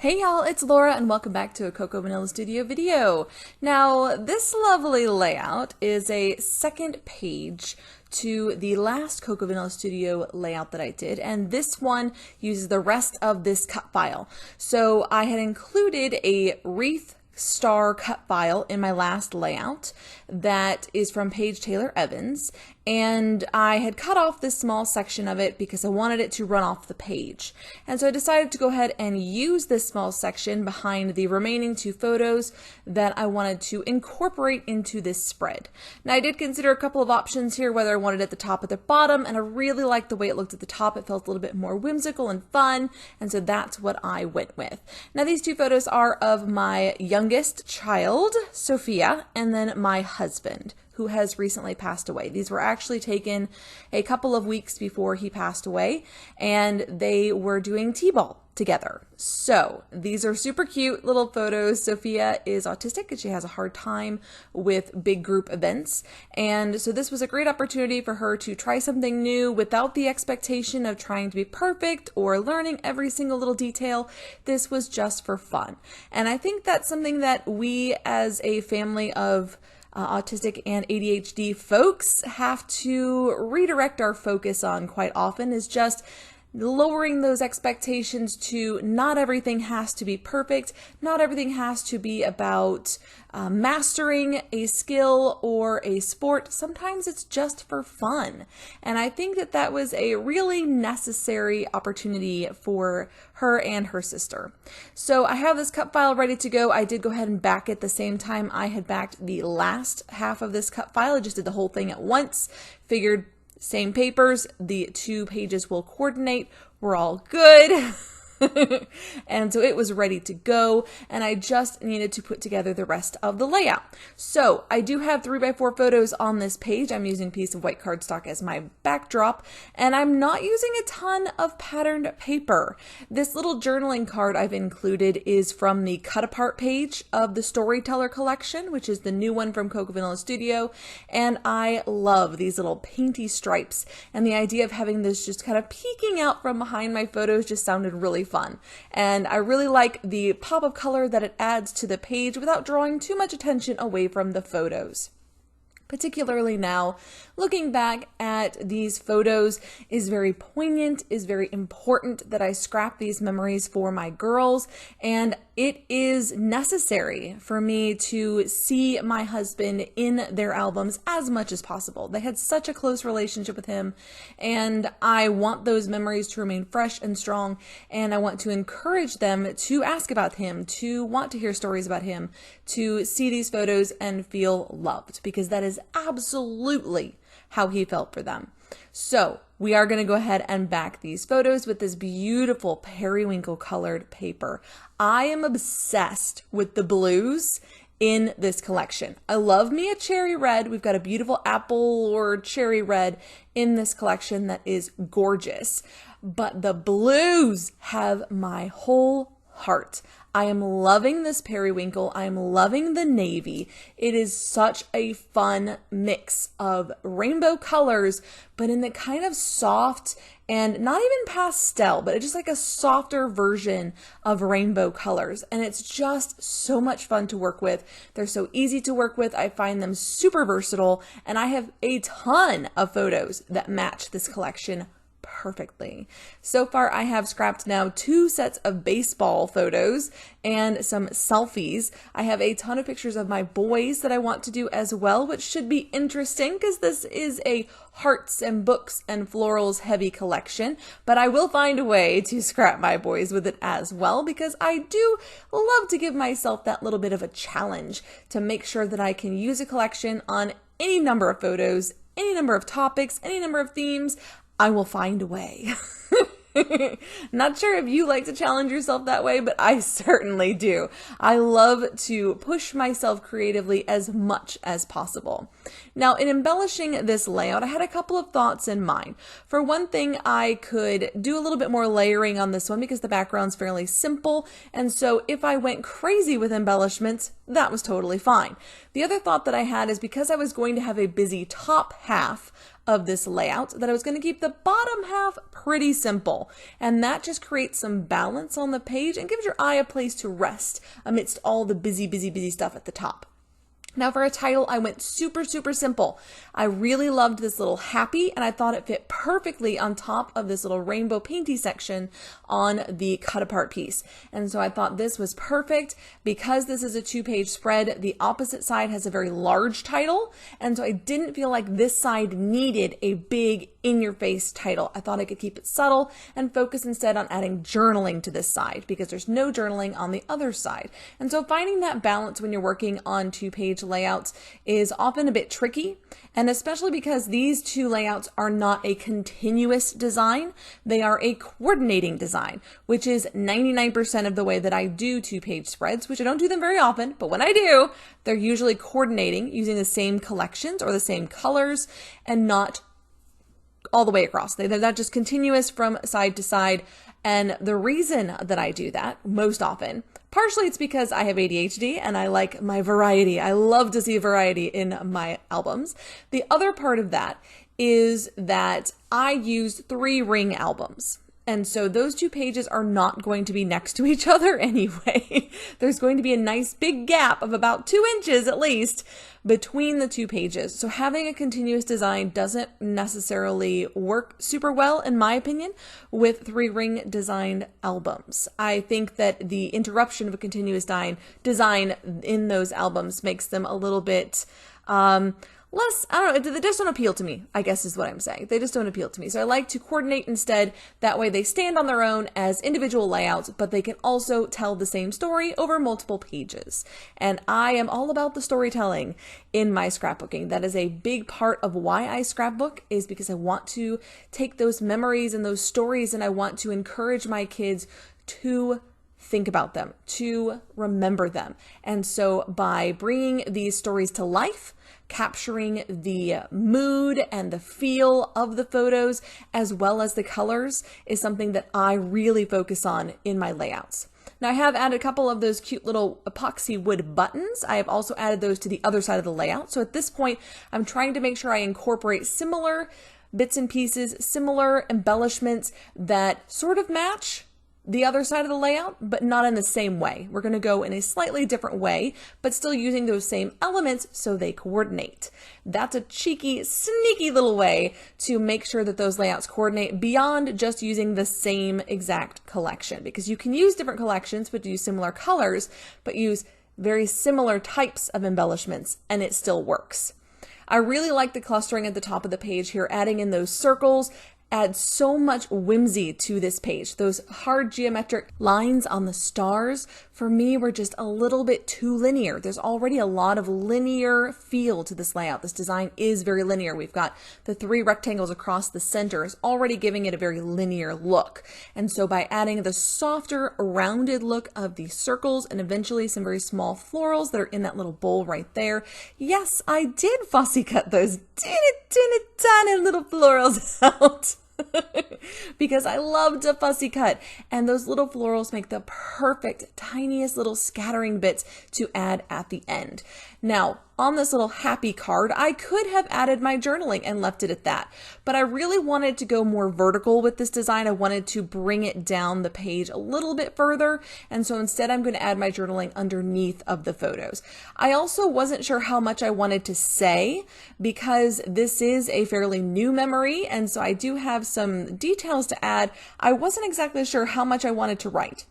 Hey y'all, it's Laura and welcome back to a Cocoa Vanilla Studio video. Now, this lovely layout is a second page to the last Cocoa Vanilla Studio layout that I did, and this one uses the rest of this cut file. So I had included a wreath star cut file in my last layout that is from Paige Taylor Evans, and I had cut off this small section of it because I wanted it to run off the page. And so I decided to go ahead and use this small section behind the remaining two photos that I wanted to incorporate into this spread. Now I did consider a couple of options here, whether I wanted it at the top or the bottom, and I really liked the way it looked at the top. It felt a little bit more whimsical and fun, and so that's what I went with. Now these two photos are of my youngest child, Sophia, and then my husband, who has recently passed away. These were actually taken a couple of weeks before he passed away, and they were doing t-ball together. So these are super cute little photos. Sophia is autistic and she has a hard time with big group events, and so this was a great opportunity for her to try something new without the expectation of trying to be perfect or learning every single little detail. This was just for fun, and I think that's something that we as a family of autistic and ADHD folks have to redirect our focus on quite often, is just lowering those expectations to not everything has to be perfect, not everything has to be about mastering a skill or a sport. Sometimes it's just for fun. And I think that that was a really necessary opportunity for her and her sister. So I have this cut file ready to go. I did go ahead and back it the same time I had backed the last half of this cut file. I just did the whole thing at once. Figured same papers, the two pages will coordinate, we're all good. And so it was ready to go, and I just needed to put together the rest of the layout. So I do have 3x4 photos on this page. I'm using a piece of white cardstock as my backdrop, and I'm not using a ton of patterned paper. This little journaling card I've included is from the cut apart page of the Storyteller collection, which is the new one from Cocoa Vanilla Studio, and I love these little painty stripes, and the idea of having this just kind of peeking out from behind my photos just sounded really fun. And I really like the pop of color that it adds to the page without drawing too much attention away from the photos. Particularly now, looking back at these photos is very poignant, is very important that I scrap these memories for my girls, and it is necessary for me to see my husband in their albums as much as possible. They had such a close relationship with him, and I want those memories to remain fresh and strong, and I want to encourage them to ask about him, to want to hear stories about him, to see these photos and feel loved, because that is absolutely how he felt for them. So we are going to go ahead and back these photos with this beautiful periwinkle colored paper. I am obsessed with the blues in this collection. I love me a cherry red. We've got a beautiful apple or cherry red in this collection that is gorgeous, but the blues have my whole heart. I am loving this periwinkle. I am loving the navy. It is such a fun mix of rainbow colors, but in the kind of soft and not even pastel, but it's just like a softer version of rainbow colors. And it's just so much fun to work with. They're so easy to work with. I find them super versatile, and I have a ton of photos that match this collection perfectly. So far I have scrapped now 2 sets of baseball photos and some selfies. I have a ton of pictures of my boys that I want to do as well, which should be interesting because this is a hearts and books and florals heavy collection, but I will find a way to scrap my boys with it as well, because I do love to give myself that little bit of a challenge to make sure that I can use a collection on any number of photos, any number of topics, any number of themes. I will find a way. Not sure if you like to challenge yourself that way, but I certainly do. I love to push myself creatively as much as possible. Now, in embellishing this layout, I had a couple of thoughts in mind. For one thing, I could do a little bit more layering on this one because the background's fairly simple, and so if I went crazy with embellishments, that was totally fine. The other thought that I had is because I was going to have a busy top half of this layout that I was going to keep the bottom half pretty simple. And that just creates some balance on the page and gives your eye a place to rest amidst all the busy stuff at the top. Now for a title, I went super simple. I really loved this little happy, and I thought it fit perfectly on top of this little rainbow painty section on the cut apart piece. And so I thought this was perfect because this is a 2-page spread. The opposite side has a very large title, and so I didn't feel like this side needed a big in-your-face title. I thought I could keep it subtle and focus instead on adding journaling to this side because there's no journaling on the other side. And so finding that balance when you're working on 2-page layouts is often a bit tricky, and especially because these two layouts are not a continuous design, they are a coordinating design, which is 99% of the way that I do 2-page spreads, which I don't do them very often, but when I do, they're usually coordinating using the same collections or the same colors and not all the way across. They're not just continuous from side to side. And the reason that I do that most often, partially it's because I have ADHD and I like my variety. I love to see variety in my albums. The other part of that is that I use 3-ring albums. And so those 2 pages are not going to be next to each other anyway. There's going to be a nice big gap of about 2 inches at least between the 2 pages. So having a continuous design doesn't necessarily work super well, in my opinion, with 3-ring designed albums. I think that the interruption of a continuous design in those albums makes them a little bit less, I don't know, they just don't appeal to me, I guess is what I'm saying. They just don't appeal to me. So I like to coordinate instead. That way they stand on their own as individual layouts, but they can also tell the same story over multiple pages. And I am all about the storytelling in my scrapbooking. That is a big part of why I scrapbook, is because I want to take those memories and those stories and I want to encourage my kids to think about them, to remember them. And so by bringing these stories to life, capturing the mood and the feel of the photos as well as the colors is something that I really focus on in my layouts. Now I have added a couple of those cute little epoxy wood buttons. I have also added those to the other side of the layout. So at this point, I'm trying to make sure I incorporate similar bits and pieces, similar embellishments that sort of match the other side of the layout, but not in the same way. We're going to go in a slightly different way, but still using those same elements so they coordinate. That's a cheeky, sneaky little way to make sure that those layouts coordinate beyond just using the same exact collection, because you can use different collections, but use similar colors, but use very similar types of embellishments, and it still works. I really like the clustering at the top of the page here, adding in those circles, add so much whimsy to this page. Those hard geometric lines on the stars, for me, were just a little bit too linear. There's already a lot of linear feel to this layout. This design is very linear. We've got the 3 rectangles across the center is already giving it a very linear look. And so by adding the softer, rounded look of the circles and eventually some very small florals that are in that little bowl right there. Yes, I did fussy cut those tiny little florals out. Because I love to fussy cut, and those little florals make the perfect tiniest little scattering bits to add at the end. Now on this little happy card, I could have added my journaling and left it at that, but I really wanted to go more vertical with this design. I wanted to bring it down the page a little bit further, and so instead I'm going to add my journaling underneath of the photos. I also wasn't sure how much I wanted to say because this is a fairly new memory, and so I do have some details to add. I wasn't exactly sure how much I wanted to write.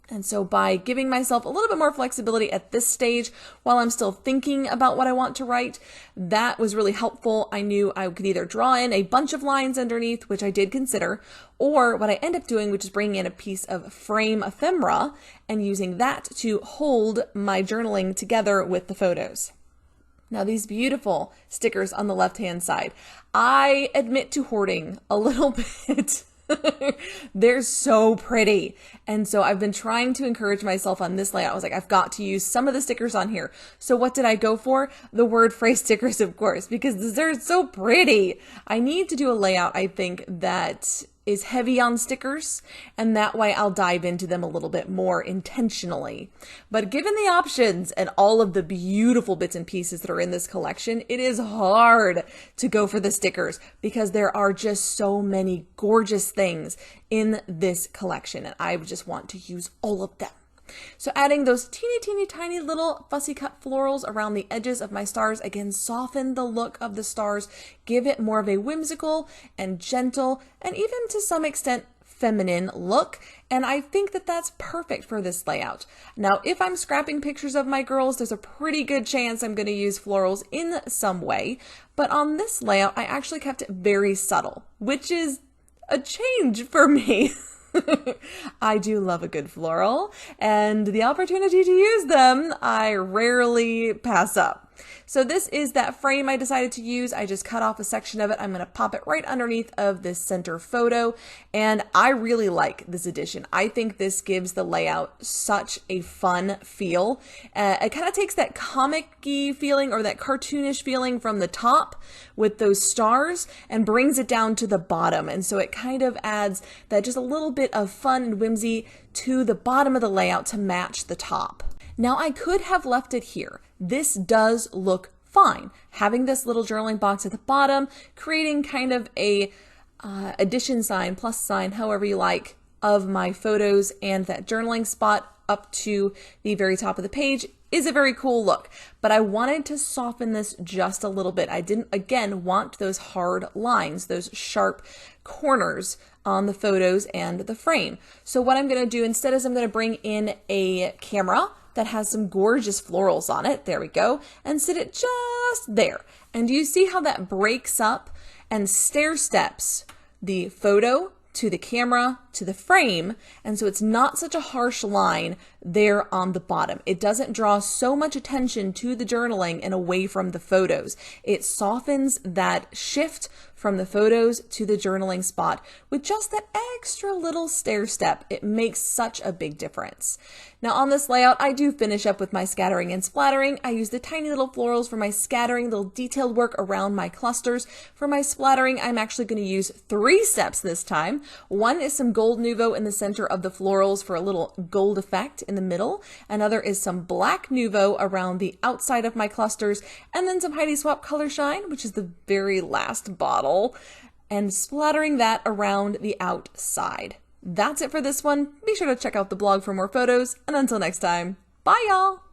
And so by giving myself a little bit more flexibility at this stage while I'm still thinking about what I want to write, that was really helpful. I knew I could either draw in a bunch of lines underneath, which I did consider, or what I end up doing, which is bringing in a piece of frame ephemera and using that to hold my journaling together with the photos. Now these beautiful stickers on the left-hand side, I admit to hoarding a little bit. They're so pretty. And so I've been trying to encourage myself on this layout. I was like, I've got to use some of the stickers on here. So what did I go for? The word phrase stickers, of course, because they're so pretty. I need to do a layout, I think, that is heavy on stickers, and that way I'll dive into them a little bit more intentionally. But given the options and all of the beautiful bits and pieces that are in this collection, it is hard to go for the stickers because there are just so many gorgeous things in this collection, and I just want to use all of them. So adding those teeny tiny little fussy cut florals around the edges of my stars, again, soften the look of the stars, give it more of a whimsical and gentle and even to some extent feminine look, and I think that that's perfect for this layout. Now, if I'm scrapping pictures of my girls, there's a pretty good chance I'm going to use florals in some way, but on this layout, I actually kept it very subtle, which is a change for me. I do love a good floral, and the opportunity to use them, I rarely pass up. So this is that frame I decided to use. I just cut off a section of it. I'm going to pop it right underneath of this center photo, and I really like this addition. I think this gives the layout such a fun feel. It kind of takes that comic-y feeling or that cartoonish feeling from the top with those stars and brings it down to the bottom, and so it kind of adds that just a little bit of fun and whimsy to the bottom of the layout to match the top. Now, I could have left it here. This does look fine. Having this little journaling box at the bottom, creating kind of a addition sign, plus sign, however you like, of my photos, and that journaling spot up to the very top of the page is a very cool look. But I wanted to soften this just a little bit. I didn't, again, want those hard lines, those sharp corners on the photos and the frame. So what I'm going to do instead is I'm going to bring in a camera that has some gorgeous florals on it. There we go. And sit it just there. And do you see how that breaks up and stair steps the photo to the camera to the frame? And so it's not such a harsh line there on the bottom. It doesn't draw so much attention to the journaling and away from the photos. It softens that shift from the photos to the journaling spot with just that extra little stair step. It makes such a big difference. Now on this layout, I do finish up with my scattering and splattering. I use the tiny little florals for my scattering, little detailed work around my clusters. For my splattering, I'm actually going to use 3 steps this time. One is some gold Nuvo in the center of the florals for a little gold effect in the middle. Another is some black Nuvo around the outside of my clusters, and then some Heidi Swapp Color Shine, which is the very last bottle, and splattering that around the outside. That's it for this one. Be sure to check out the blog for more photos, and until next time, bye y'all!